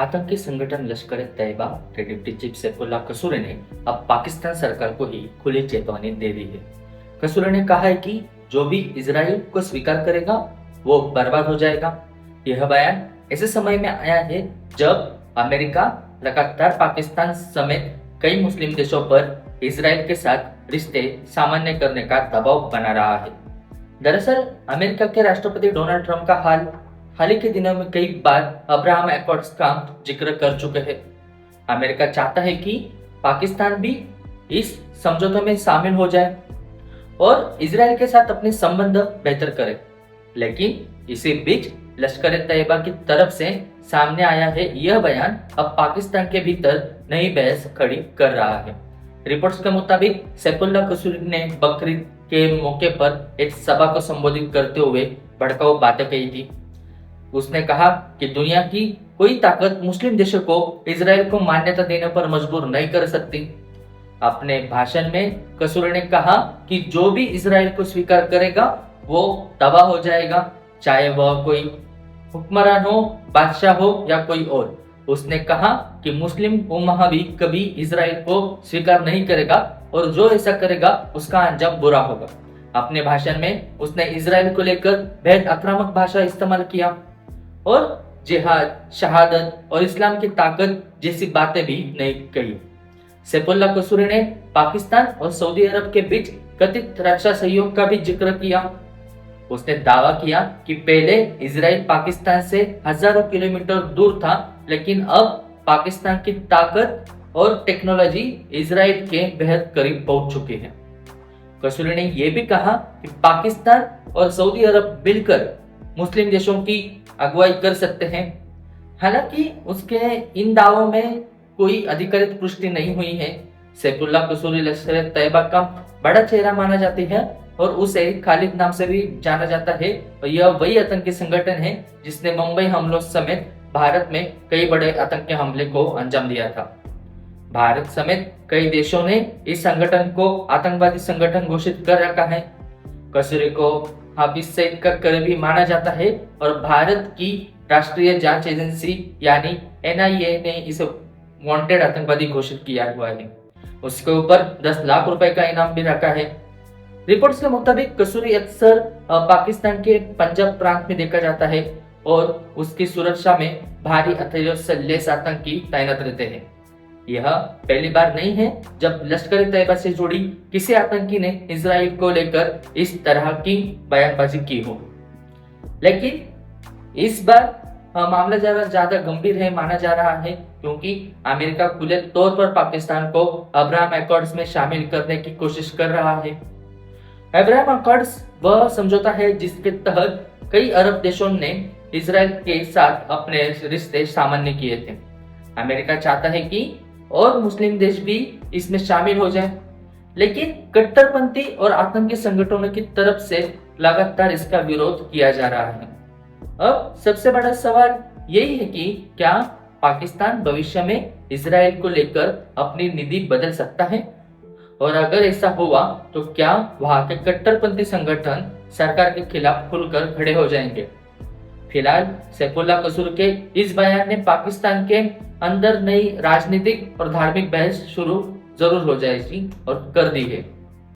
आतंकी संगठन लश्कर-ए-तैयबा के डिप्टी चीफ सैफुल्लाह कसूरे ने अब पाकिस्तान सरकार को ही खुली चेतावनी दे दी है। कसूरे ने कहा है कि जो भी इजराइल को स्वीकार करेगा वो बर्बाद हो जाएगा। यह बयान ऐसे समय में आया है जब अमेरिका लगातार पाकिस्तान समेत कई मुस्लिम देशों पर इजराइल के साथ रिश्ते सामान्य करने का दबाव बना रहा है। दरअसल अमेरिका के राष्ट्रपति डोनाल्ड ट्रंप का हाल ही के दिनों में कई बार अब्राहम एकॉर्ड्स का जिक्र कर चुके हैं। अमेरिका चाहता है कि पाकिस्तान भी इस समझौते में शामिल हो जाए और इजराइल के साथ अपने संबंध बेहतर करे, लेकिन इसी बीच लश्कर-ए-तैयबा की तरफ से सामने आया है यह बयान अब पाकिस्तान के भीतर नई बहस खड़ी कर रहा है। रिपोर्ट्स के मुताबिक सैफुल्लाह कसूरी ने बकरीद के मौके पर एक सभा को संबोधित करते हुए भड़काऊ बातें कही थी। उसने कहा कि दुनिया की कोई ताकत मुस्लिम देशों को इजराइल को मान्यता देने पर मजबूर नहीं कर सकती। अपने भाषण में कसूरी ने कहा कि जो भी इजराइल को स्वीकार करेगा वो तबाह हो जाएगा, चाहे वह कोई हुक्मरान हो, बादशाह हो या कोई और। उसने कहा कि मुस्लिम उम्मा भी कभी इजराइल को स्वीकार नहीं करेगा और जो ऐसा करेगा उसका अंजाम बुरा होगा। अपने भाषण में उसने इजराइल को लेकर बेहद आक्रामक भाषा इस्तेमाल किया और जिहाद, शहादत और इस्लाम की ताकत जैसी बातें भी नहीं कही। सैफुल्लाह कसूरी ने पाकिस्तान और सऊदी अरब के बीच कथित रक्षा सहयोग का भी जिक्र किया। उसने दावा किया कि पहले इजराइल पाकिस्तान से हजारों किलोमीटर दूर था, लेकिन अब पाकिस्तान की ताकत और टेक्नोलॉजी इजराइल के बेहद करीब पहुंच चुकी है। कसूरी ने यह भी कहा कि पाकिस्तान और सऊदी अरब मिलकर मुस्लिम देशों की अगुवाई कर सकते हैं। हालांकि उसके इन दावों में कोई अधिकृत पुष्टि नहीं हुई है। सैफुल्लाह कसूरी लश्कर-ए-तैयबा का बड़ा चेहरा माना जाती है और उसे खालिद नाम से भी जाना जाता है और यह वही आतंकी संगठन है जिसने मुंबई हमलों समेत भारत में कई बड़े आतंकी हमले को अंजाम दिया था। भारत समेत कई देशों ने इस संगठन को आतंकवादी संगठन घोषित कर रखा है। कसूरी को हाफिज सईद का करीबी माना जाता है और भारत की राष्ट्रीय जांच एजेंसी यानी NIA ने इसे वांटेड आतंकवादी घोषित किया हुआ है। उसके ऊपर 10 लाख रुपए का इनाम भी रखा है। रिपोर्ट्स के मुताबिक कसूरी अक्सर पाकिस्तान के पंजाब प्रांत में देखा जाता है और उसकी सुरक्षा में भारी हथियारों से लैस आतंकी तैनात रहते हैं। यह पहली बार नहीं है जब लश्कर-ए-तैयबा से जुड़ी किसी आतंकी ने इजराइल को लेकर इस तरह की बयानबाजी की हो, लेकिन इस बार मामला ज्यादा गंभीर है माना जा रहा है, क्योंकि अमेरिका खुले तौर पर पाकिस्तान को अब्राहम एकॉर्ड्स में शामिल करने की कोशिश कर रहा है। अब्राहम एकॉर्ड्स वह समझौता है जिसके तहत कई अरब देशों ने इजराइल के साथ अपने रिश्ते सामान्य किए थे। अमेरिका चाहता है कि और मुस्लिम देश भी इसमें शामिल हो जाएं, लेकिन कट्टरपंथी और आतंकी संगठनों की तरफ से लगातार इसका विरोध किया जा रहा है। अब सबसे बड़ा सवाल यही है कि क्या पाकिस्तान भविष्य में इजराइल को लेकर अपनी नीति बदल सकता है, और अगर ऐसा हुआ तो क्या वहां के कट्टरपंथी संगठन सरकार के खिलाफ खुलकर खड़े हो जाएंगे। फिलहाल सैफुल्लाह कसूरी के इस बयान ने पाकिस्तान के अंदर नई राजनीतिक और धार्मिक बहस शुरू जरूर हो जाएगी और कर दी है।